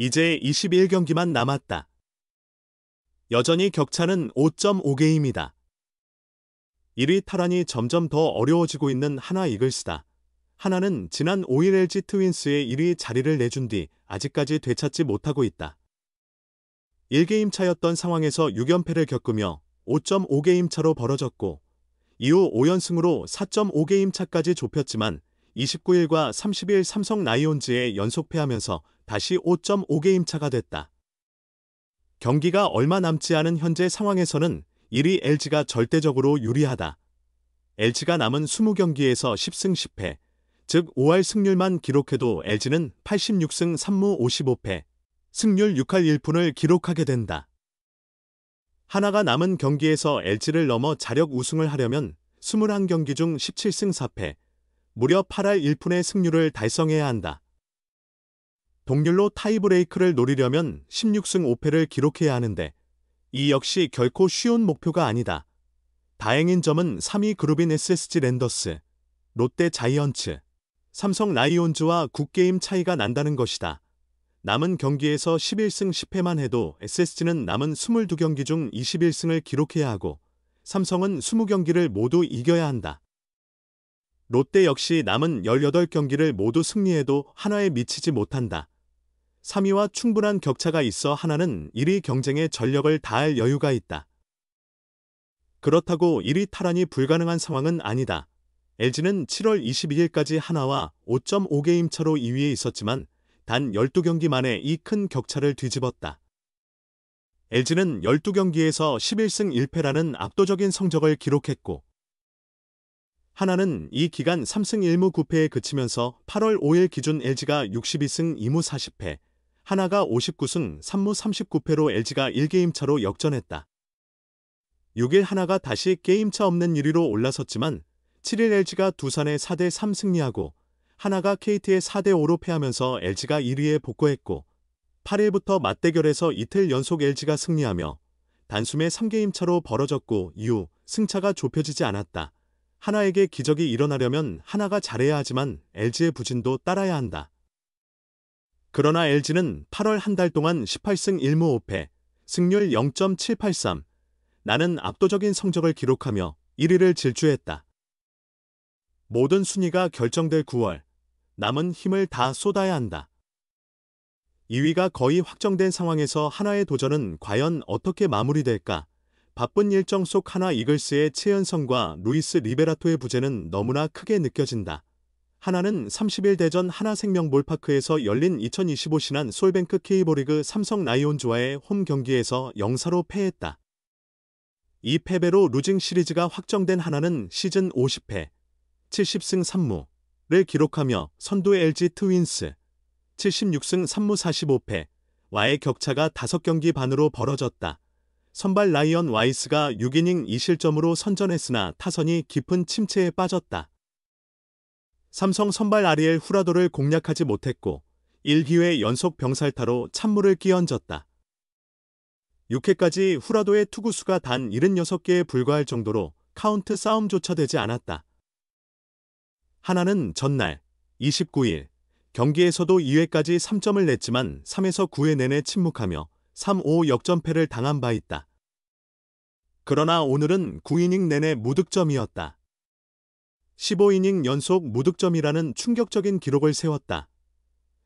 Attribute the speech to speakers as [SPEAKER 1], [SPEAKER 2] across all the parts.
[SPEAKER 1] 이제 21경기만 남았다. 여전히 격차는 5.5게임이다. 1위 탈환이 점점 더 어려워지고 있는 하나 이글스다. 하나는 지난 5일 LG 트윈스의 1위 자리를 내준 뒤 아직까지 되찾지 못하고 있다. 1게임 차였던 상황에서 6연패를 겪으며 5.5게임 차로 벌어졌고 이후 5연승으로 4.5게임 차까지 좁혔지만 29일과 30일 삼성 라이온즈에 연속패하면서 다시 5.5게임 차가 됐다. 경기가 얼마 남지 않은 현재 상황에서는 1위 LG가 절대적으로 유리하다. LG가 남은 20경기에서 10승 10패, 즉 5할 승률만 기록해도 LG는 86승 3무 55패, 승률 6할 1푼을 기록하게 된다. 하나가 남은 경기에서 LG를 넘어 자력 우승을 하려면 21경기 중 17승 4패, 무려 8할 1푼의 승률을 달성해야 한다. 동률로 타이브레이크를 노리려면 16승 5패를 기록해야 하는데 이 역시 결코 쉬운 목표가 아니다. 다행인 점은 3위 그룹인 SSG 랜더스, 롯데 자이언츠, 삼성 라이온즈와 9게임 차이가 난다는 것이다. 남은 경기에서 11승 10패만 해도 SSG는 남은 22경기 중 21승을 기록해야 하고 삼성은 20경기를 모두 이겨야 한다. 롯데 역시 남은 18경기를 모두 승리해도 하나에 미치지 못한다. 3위와 충분한 격차가 있어 하나는 1위 경쟁에 전력을 다할 여유가 있다. 그렇다고 1위 탈환이 불가능한 상황은 아니다. LG는 7월 22일까지 하나와 5.5게임 차로 2위에 있었지만 단 12경기 만에 이 큰 격차를 뒤집었다. LG는 12경기에서 11승 1패라는 압도적인 성적을 기록했고 하나는 이 기간 3승 1무 9패에 그치면서 8월 5일 기준 LG가 62승 2무 40패, 하나가 59승 3무 39패로 LG가 1게임 차로 역전했다. 6일 하나가 다시 게임차 없는 1위로 올라섰지만 7일 LG가 두산에 4대3 승리하고 하나가 KT에 4대5로 패하면서 LG가 1위에 복귀했고 8일부터 맞대결에서 이틀 연속 LG가 승리하며 단숨에 3게임 차로 벌어졌고 이후 승차가 좁혀지지 않았다. 하나에게 기적이 일어나려면 하나가 잘해야 하지만 LG의 부진도 따라야 한다. 그러나 LG는 8월 한 달 동안 18승 1무 5패, 승률 0.783, 나는 압도적인 성적을 기록하며 1위를 질주했다. 모든 순위가 결정될 9월, 남은 힘을 다 쏟아야 한다. 2위가 거의 확정된 상황에서 하나의 도전은 과연 어떻게 마무리될까? 바쁜 일정 속 하나 이글스의 최연성과 루이스 리베라토의 부재는 너무나 크게 느껴진다. 하나는 30일 대전 하나생명볼파크에서 열린 2025 신한 솔뱅크 K리그 삼성 라이온즈와의 홈 경기에서 0-4로 패했다. 이 패배로 루징 시리즈가 확정된 하나는 시즌 50패, 70승 3무를 기록하며 선두 LG 트윈스, 76승 3무 45패와의 격차가 5경기 반으로 벌어졌다. 선발 라이언 와이스가 6이닝 2실점으로 선전했으나 타선이 깊은 침체에 빠졌다. 삼성 선발 아리엘 후라도를 공략하지 못했고 1기회 연속 병살타로 찬물을 끼얹었다. 6회까지 후라도의 투구수가 단 76개에 불과할 정도로 카운트 싸움조차 되지 않았다. 하나는 전날 29일 경기에서도 2회까지 3점을 냈지만 3에서 9회 내내 침묵하며 3-5 역전패를 당한 바 있다. 그러나 오늘은 9이닝 내내 무득점이었다. 15이닝 연속 무득점이라는 충격적인 기록을 세웠다.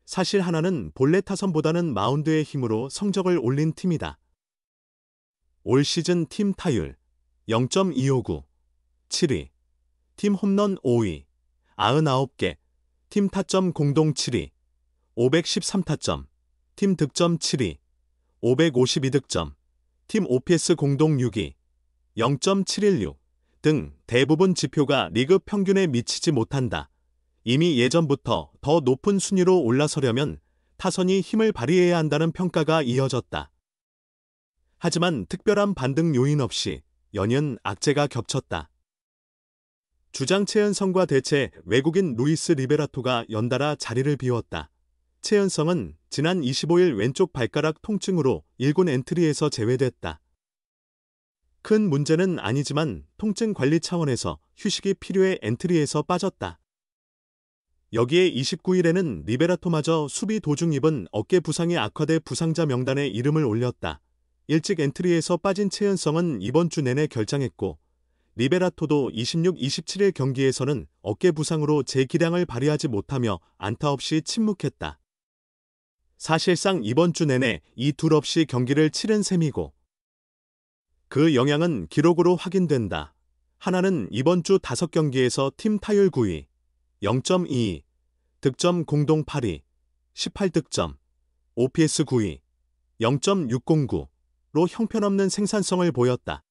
[SPEAKER 1] 사실 하나는 본래 타선보다는 마운드의 힘으로 성적을 올린 팀이다. 올 시즌 팀 타율 0.259, 7위, 팀 홈런 5위, 99개, 팀 타점 공동 7위, 513타점, 팀 득점 7위, 552득점, 팀 OPS 공동 6위, 0.716 등 대부분 지표가 리그 평균에 미치지 못한다. 이미 예전부터 더 높은 순위로 올라서려면 타선이 힘을 발휘해야 한다는 평가가 이어졌다. 하지만 특별한 반등 요인 없이 연이은 악재가 겹쳤다. 주장 최연성과 대체 외국인 루이스 리베라토가 연달아 자리를 비웠다. 최연성은 지난 25일 왼쪽 발가락 통증으로 1군 엔트리에서 제외됐다. 큰 문제는 아니지만 통증 관리 차원에서 휴식이 필요해 엔트리에서 빠졌다. 여기에 29일에는 리베라토마저 수비 도중 입은 어깨 부상이 악화돼 부상자 명단에 이름을 올렸다. 일찍 엔트리에서 빠진 최은성은 이번 주 내내 결장했고 리베라토도 26, 27일 경기에서는 어깨 부상으로 제 기량을 발휘하지 못하며 안타 없이 침묵했다. 사실상 이번 주 내내 이 둘 없이 경기를 치른 셈이고 그 영향은 기록으로 확인된다. 하나는 이번 주 5경기에서 팀 타율 9위, 0.22, 득점 공동 8위, 18득점, OPS 9위, 0.609로 형편없는 생산성을 보였다.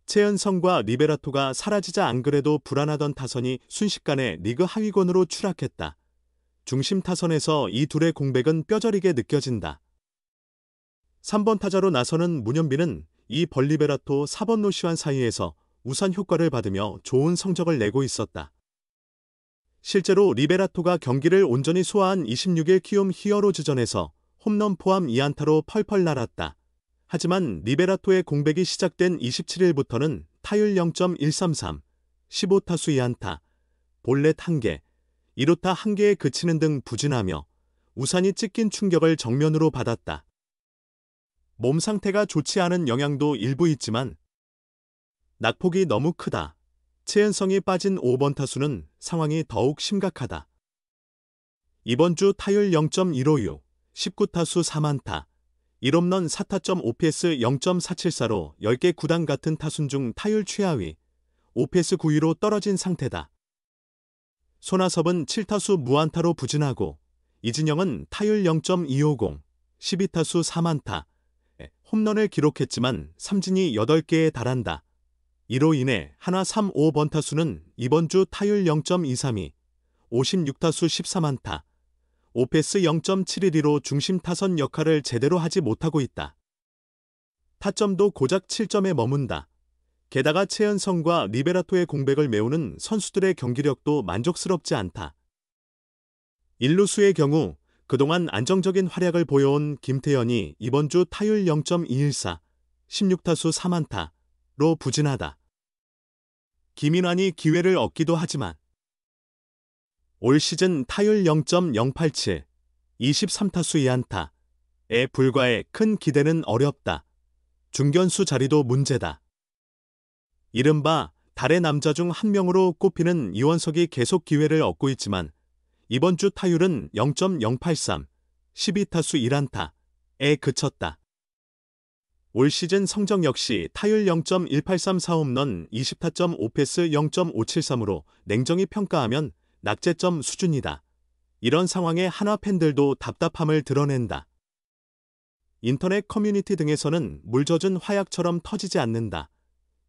[SPEAKER 1] 최은성과 리베라토가 사라지자 안 그래도 불안하던 타선이 순식간에 리그 하위권으로 추락했다. 중심 타선에서 이 둘의 공백은 뼈저리게 느껴진다. 3번 타자로 나서는 문현빈은 이 벌리베라토 4번 노시환 사이에서 우선 효과를 받으며 좋은 성적을 내고 있었다. 실제로 리베라토가 경기를 온전히 소화한 26일 키움 히어로즈전에서 홈런 포함 2안타로 펄펄 날았다. 하지만 리베라토의 공백이 시작된 27일부터는 타율 0.133, 15타수 2안타, 볼넷 1개, 1루타 1개에 그치는 등 부진하며 우산이 찢긴 충격을 정면으로 받았다. 몸 상태가 좋지 않은 영향도 일부 있지만 낙폭이 너무 크다. 최은성이 빠진 5번 타수는 상황이 더욱 심각하다. 이번 주 타율 0.156, 19타수 3안타, 1홈런 4타점 OPS 0.474로 10개 구단 같은 타순 중 타율 최하위, OPS 9위로 떨어진 상태다. 손아섭은 7타수 무안타로 부진하고 이진영은 타율 0.250, 12타수 3안타, 홈런을 기록했지만 삼진이 8개에 달한다. 이로 인해 하나 3, 5번 타수는 이번 주 타율 0.232, 56타수 13안타, OPS 0.712로 중심 타선 역할을 제대로 하지 못하고 있다. 타점도 고작 7점에 머문다. 게다가 최은성과 리베라토의 공백을 메우는 선수들의 경기력도 만족스럽지 않다. 일루수의 경우 그동안 안정적인 활약을 보여온 김태현이 이번 주 타율 0.214, 16타수 3안타로 부진하다. 김인환이 기회를 얻기도 하지만 올 시즌 타율 0.087, 23타수 2안타에 불과해 큰 기대는 어렵다. 중견수 자리도 문제다. 이른바 달의 남자 중 한 명으로 꼽히는 이원석이 계속 기회를 얻고 있지만 이번 주 타율은 0.083, 12타수 1안타에 그쳤다. 올 시즌 성적 역시 타율 0.183 4홈런 20타점 OPS 0.573으로 냉정히 평가하면 낙제점 수준이다. 이런 상황에 한화 팬들도 답답함을 드러낸다. 인터넷 커뮤니티 등에서는 물 젖은 화약처럼 터지지 않는다.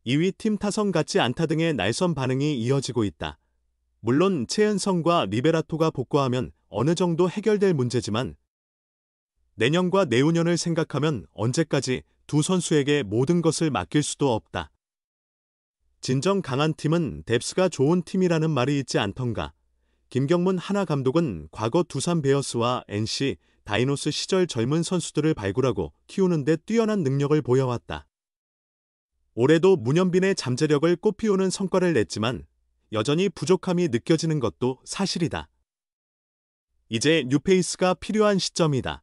[SPEAKER 1] 2위 팀 타선 같지 않다 등의 날선 반응이 이어지고 있다. 물론 최은성과 리베라토가 복구하면 어느 정도 해결될 문제지만 내년과 내후년을 생각하면 언제까지 두 선수에게 모든 것을 맡길 수도 없다. 진정 강한 팀은 뎁스가 좋은 팀이라는 말이 있지 않던가. 김경문 한화 감독은 과거 두산 베어스와 NC, 다이노스 시절 젊은 선수들을 발굴하고 키우는 데 뛰어난 능력을 보여왔다. 올해도 문현빈의 잠재력을 꽃피우는 성과를 냈지만 여전히 부족함이 느껴지는 것도 사실이다. 이제 뉴페이스가 필요한 시점이다.